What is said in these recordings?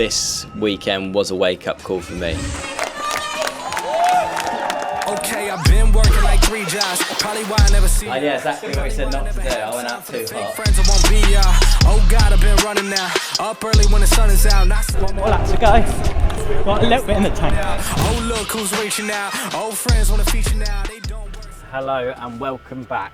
this weekend was a wake-up call for me. Okay, I've been working like 3 jobs. Probably why I never see. Yeah, exactly what we said not to do. I went out too hot. Friends, I won't be oh God, I've been running now. Up early when the sun is out. One more lap to go. Got a little bit in the tank. Oh look who's reaching out. Old friends wanna feature now. They don't. Hello and welcome back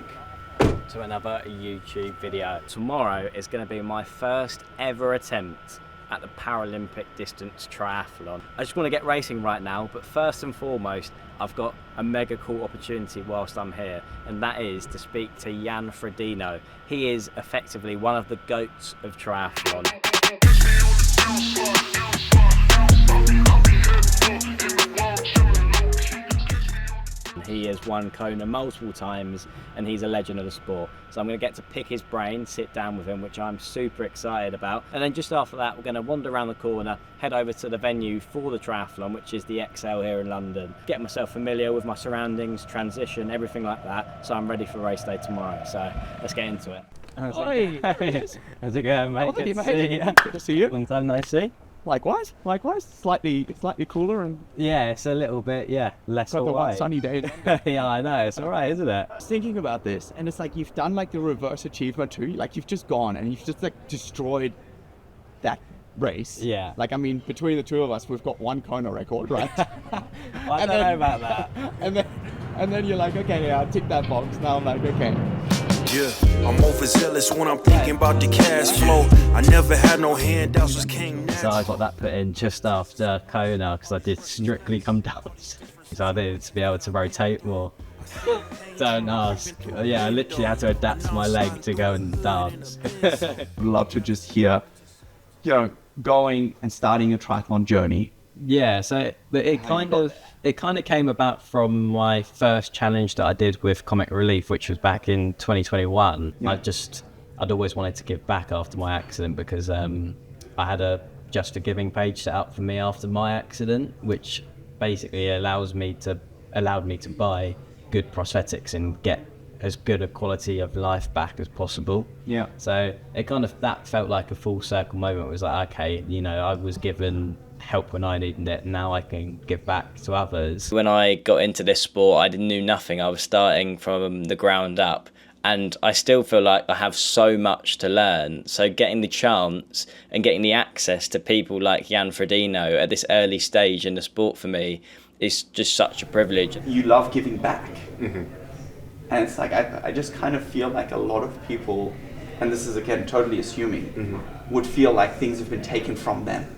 to another YouTube video. Tomorrow is going to be my first ever attempt at the Paralympic distance triathlon. I just want to get racing right now, but first and foremost, I've got a mega cool opportunity whilst I'm here, and that is to speak to Jan Frodeno. He is effectively one of the GOATs of triathlon. He has won Kona multiple times and he's a legend of the sport. So I'm going to get to pick his brain, sit down with him, which I'm super excited about. And then just after that, we're going to wander around the corner, head over to the venue for the triathlon, which is the XL here in London. Get myself familiar with my surroundings, transition, everything like that. So I'm ready for race day tomorrow. So let's get into it. Hi. How's it going, mate? Good to see you. Good to see you. Long time no see. Likewise. Slightly cooler and Yeah, it's a little bit, less got the one white. sunny day. Yeah, I know. It's all right, isn't it? I was thinking about this, and it's like you've done like the reverse achievement too. Like you've just gone and you've just like destroyed that race. Yeah. Like I mean, between the two of us, we've got 1 Kona record, right? I don't know about that. and then you're like, okay, yeah, I'll tick that box. Now I'm like, okay. Yeah, I'm overzealous when I'm thinking about the cash flow. I never had no handouts, was king. So I got that put in just after Kona because I did Strictly come down. So I needed to be able to rotate more. Don't ask. Yeah, I literally had to adapt my leg to go and dance. I'd love to just hear, going and starting a triathlon journey. Yeah, so it kind of came about from my first challenge that I did with Comic Relief, which was back in 2021. Yeah. I'd always wanted to give back after my accident because I had a Just for Giving page set up for me after my accident, which basically allowed me to buy good prosthetics and get as good a quality of life back as possible. Yeah. So that felt like a full circle moment. It was like, okay, I was given help when I needed it, now I can give back to others. When I got into this sport, I knew nothing. I was starting from the ground up, and I still feel like I have so much to learn. So getting the chance and getting the access to people like Jan Frodeno at this early stage in the sport for me is just such a privilege. You love giving back. Mm-hmm. And it's like, I just kind of feel like a lot of people, and this is again totally assuming, would feel like things have been taken from them.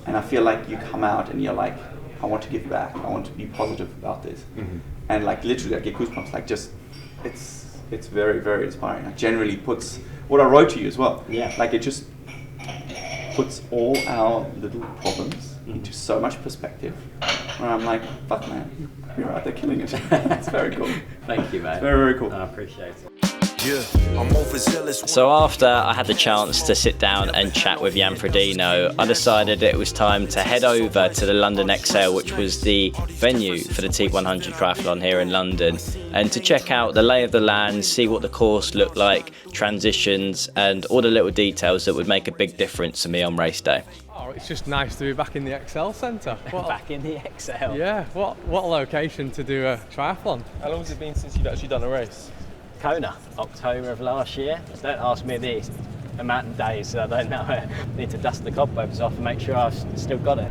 And I feel like you come out and you're like, I want to give back. I want to be positive about this. Mm-hmm. And like literally I get goosebumps. Like just, it's very, very inspiring. Like generally puts what I wrote to you as well. Yeah. Like it just puts all our little problems into so much perspective. Where I'm like, fuck man, you're out there killing it. It's very cool. Thank you, mate. It's very, very cool. I appreciate it. Yeah, I'm overzealous. So after I had the chance to sit down and chat with Jan Frodeno, I decided it was time to head over to the London XL, which was the venue for the T100 triathlon here in London, and to check out the lay of the land, see what the course looked like, transitions, and all the little details that would make a big difference to me on race day. Oh, it's just nice to be back in the XL Centre. Back in the XL. Yeah, what a location to do a triathlon. How long has it been since you've actually done a race? Kona, October of last year. Don't ask me the amount of days, I don't know. I need to dust the cobwebs off and make sure I've still got it.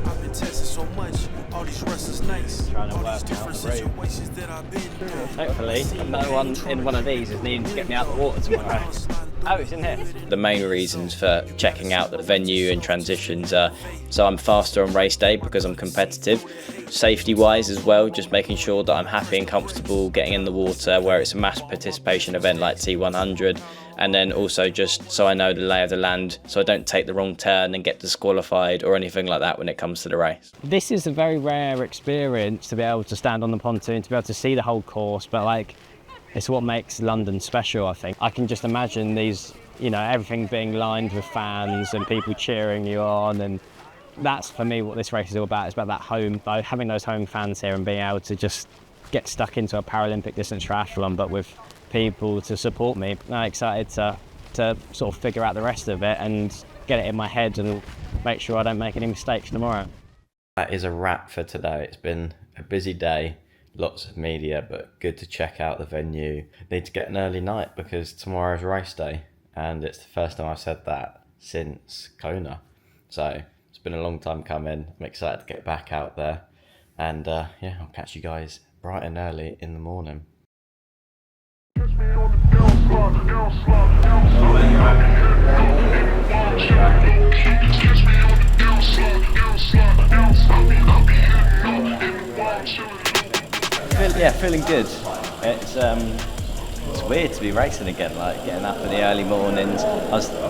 I've been testing so much, all these restless nights, Trying to all work these out different the route. situations that I've been through. Hopefully, no one in one of these is needing to get me out of the water tomorrow. Oh, it's in here. The main reasons for checking out the venue and transitions are so I'm faster on race day because I'm competitive, safety wise as well, just making sure that I'm happy and comfortable getting in the water where it's a mass participation event like T100, and then also just so I know the lay of the land so I don't take the wrong turn and get disqualified or anything like that when it comes to the race. This is a very rare experience to be able to stand on the pontoon, to be able to see the whole course, but like, it's what makes London special, I think. I can just imagine these, everything being lined with fans and people cheering you on, and that's for me what this race is all about. It's about that home, having those home fans here and being able to just get stuck into a Paralympic distance triathlon, but with people to support me. I'm excited to sort of figure out the rest of it and get it in my head and make sure I don't make any mistakes tomorrow. That is a wrap for today. It's been a busy day, lots of media, but good to check out the venue. Need to get an early night because tomorrow's race day, and it's the first time I've said that since Kona. So it's been a long time coming. I'm excited to get back out there, and yeah, I'll catch you guys bright and early in the morning. Yeah, feeling good. It's weird to be racing again, like getting up in the early mornings.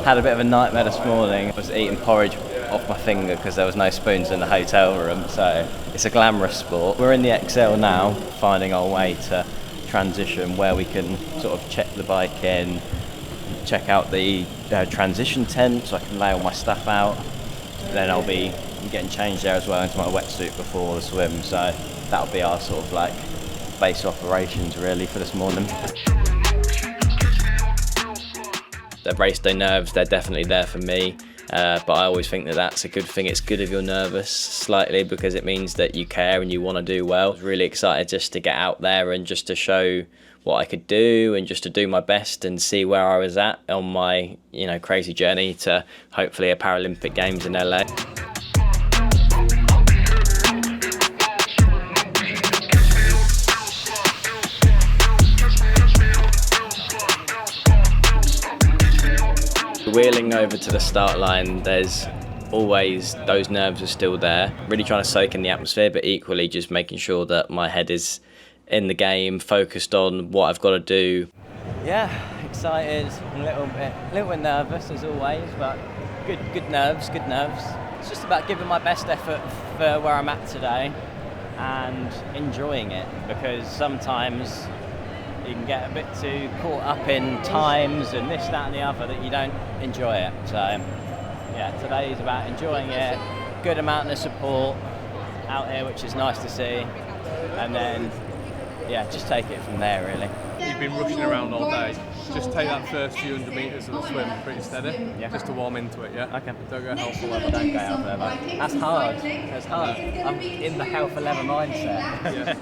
Had a bit of a nightmare this morning. I was eating porridge off my finger because there was no spoons in the hotel room, so it's a glamorous sport. We're in the XL now, finding our way to transition where we can sort of check the bike in, check out the transition tent so I can lay all my stuff out. Then I'll be getting changed there as well into my wetsuit before the swim, so that'll be our sort of like base operations really for this morning. The race day nerves, they're definitely there for me, but I always think that that's a good thing. It's good if you're nervous slightly because it means that you care and you want to do well. I was really excited just to get out there and just to show what I could do and just to do my best and see where I was at on my, you know, crazy journey to hopefully a Paralympic Games in LA. Wheeling over to the start line, there's always, those nerves are still there. Really trying to soak in the atmosphere, but equally just making sure that my head is in the game, focused on what I've got to do. Yeah, excited, a little bit nervous as always, but good nerves. It's just about giving my best effort for where I'm at today and enjoying it, because sometimes you can get a bit too caught up in times and this, that and the other that you don't enjoy it. So yeah, today is about enjoying it, good amount of support out here, which is nice to see, and then yeah, just take it from there really. You've been rushing around all day. Just take that first few 100 metres of the swim pretty steady, just to warm into it, yeah? Okay. Don't go hell for leather. Don't go hell for leather. That's hard. That's hard. I'm in the hell for leather mindset. Yeah.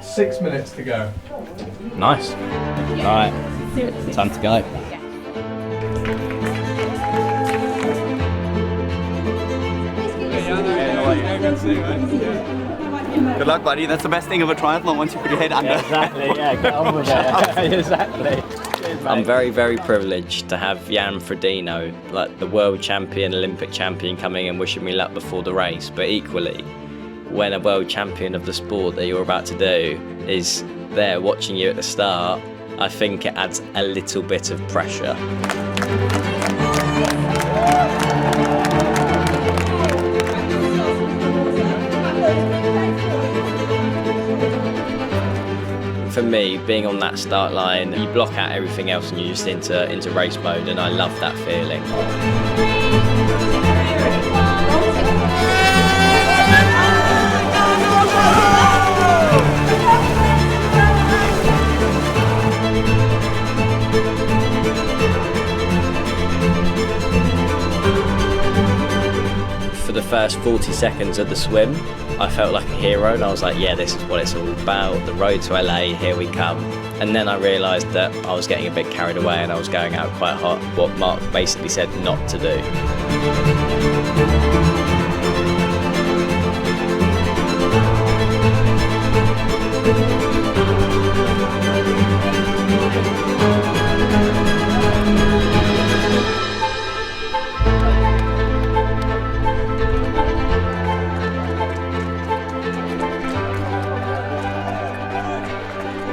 6 minutes to go. Nice. Alright, time to go. Good luck, buddy. That's the best thing of a triathlon once you put your head under. Yeah, exactly, yeah, get on with it. Exactly. Cheers, I'm very, very privileged to have Jan Frodeno, like the world champion, Olympic champion, coming and wishing me luck before the race. But equally, when a world champion of the sport that you're about to do is there watching you at the start, I think it adds a little bit of pressure. For me, being on that start line, you block out everything else and you're just into race mode, and I love that feeling. For the first 40 seconds of the swim, I felt like a hero, and I was like, yeah, this is what it's all about, the road to LA, here we come. And then I realised that I was getting a bit carried away and I was going out quite hot, what Mark basically said not to do.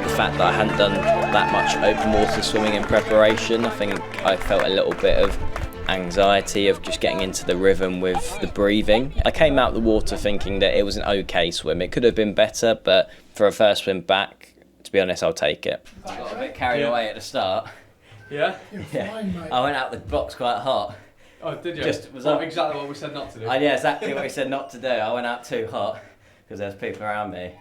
The fact that I hadn't done that much open water swimming in preparation, I think I felt a little bit of anxiety of just getting into the rhythm with the breathing. I came out the water thinking that it was an okay swim. It could have been better, but for a first swim back, to be honest, I'll take it. I got a bit carried away at the start. Yeah? Yeah. I went out the box quite hot. Oh, did you? Exactly what we said not to do. Yeah, exactly what we said not to do. I went out too hot because there's people around me.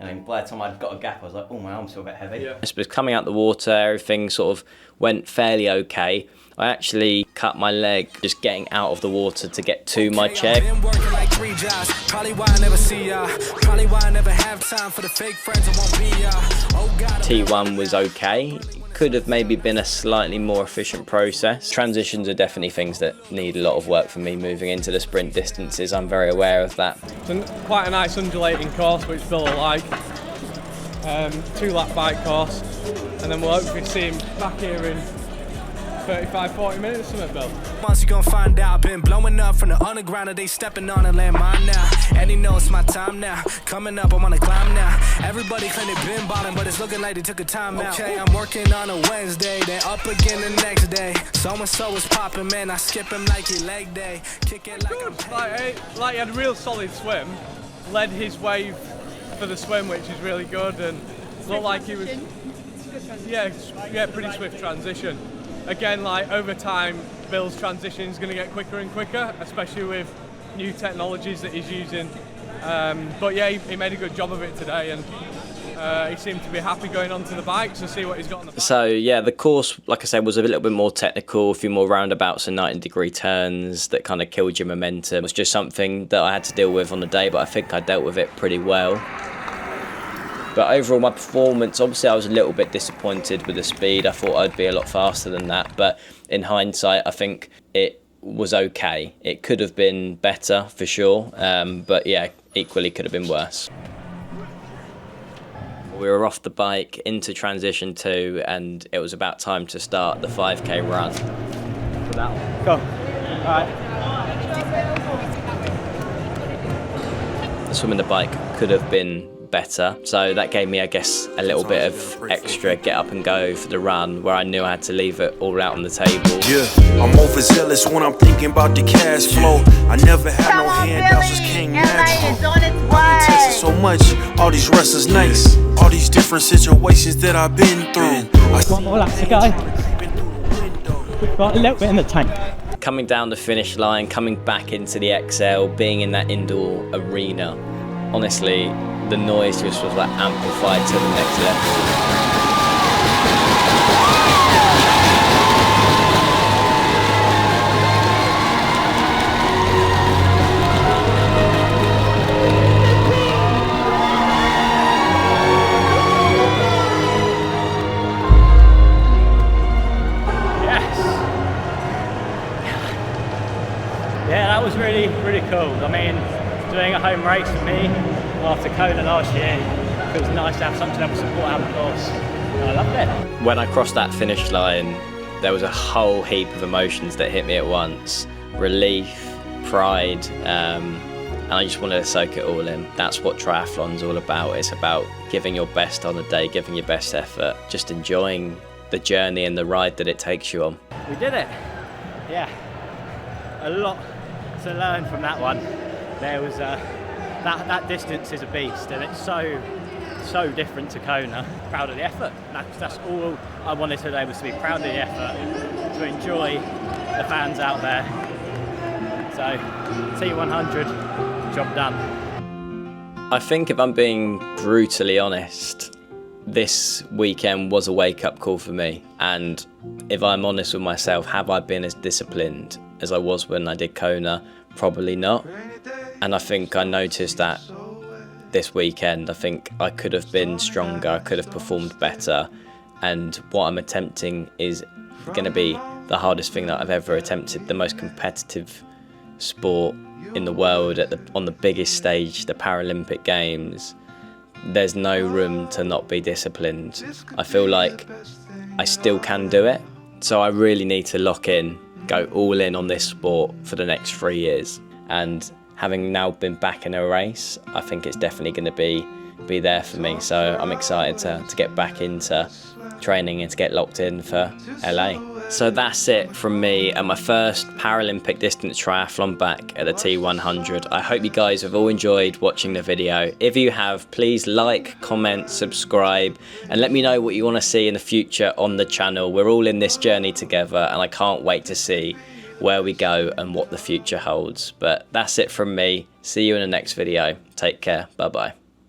And then by the time I'd got a gap, I was like, oh, my arm's still a bit heavy. Yeah. But coming out the water, everything sort of went fairly okay. I actually cut my leg just getting out of the water to get to my chair. T1 was okay. Could have maybe been a slightly more efficient process. Transitions are definitely things that need a lot of work for me moving into the sprint distances. I'm very aware of that. It's quite a nice undulating course, which Bill will like. 2-lap bike course, and then we'll hopefully see him back here in 35-40 minutes or something, Bill. Once you gonna find out, been blowing up from the underground and they stepping on a landmine now. And he knows my time now. Coming up, I'm on a climb now. Everybody claim they been bottom, but it's looking like they took a time out. Okay, I'm working on a Wednesday, then up again the next day. So-and-so is popping, man, I skip him like he leg day. Kick it like I'm Like he had a real solid swim, led his wave for the swim, which is really good, and looked like he was, yeah, pretty swift transition. Again, like over time, Bill's transition is going to get quicker and quicker, especially with new technologies that he's using. But yeah, he made a good job of it today, and he seemed to be happy going onto the bikes and see what he's got on the bike. So yeah, the course, like I said, was a little bit more technical, a few more roundabouts and 90-degree turns that kind of killed your momentum. It was just something that I had to deal with on the day, but I think I dealt with it pretty well. But overall, my performance, obviously I was a little bit disappointed with the speed. I thought I'd be a lot faster than that, but in hindsight, I think it was okay. It could have been better for sure, but yeah, equally could have been worse. We were off the bike into transition 2, and it was about time to start the 5K run. For that one. Go. All right. Swimming the bike could have been better, so that gave me, I guess, a little bit of extra get up and go for the run, where I knew I had to leave it all out on the table. Yeah, I'm overzealous when I'm thinking about the cash flow. I never had no handouts, just came natural. I've been testing so much, all these wrestlers nice, all these different situations that I've been through. One more lap to go. We've got a little bit in the tank. Coming down the finish line, coming back into the XL, being in that indoor arena, honestly, the noise just was like amplified to the next level. Yes. Yeah, that was really cool. I mean, doing a home race for me after Kona last year, it was nice to have something to support out the course. And I loved it. When I crossed that finish line, there was a whole heap of emotions that hit me at once. Relief, pride, and I just wanted to soak it all in. That's what triathlon's all about. It's about giving your best on the day, giving your best effort, just enjoying the journey and the ride that it takes you on. We did it. Yeah, a lot to learn from that one. There was that distance is a beast, and it's so different to Kona. Proud of the effort. That's all I wanted today, was to be proud of the effort, to enjoy the fans out there. So T100, job done. I think if I'm being brutally honest, this weekend was a wake-up call for me, and if I'm honest with myself, have I been as disciplined as I was when I did Kona? Probably not. And I think I noticed that this weekend. I think I could have been stronger, I could have performed better, and what I'm attempting is going to be the hardest thing that I've ever attempted, the most competitive sport in the world on the biggest stage, the Paralympic Games. There's no room to not be disciplined. I feel like I still can do it, so I really need to lock in, go all in on this sport for the next 3 years. And having now been back in a race, I think it's definitely going to be there for me. So I'm excited to get back into training and to get locked in for LA. So that's it from me at my first Paralympic distance triathlon back at the T100. I hope you guys have all enjoyed watching the video. If you have, please like, comment, subscribe, and let me know what you want to see in the future on the channel. We're all in this journey together, and I can't wait to see where we go and what the future holds. But that's it from me. See you in the next video. Take care. Bye bye.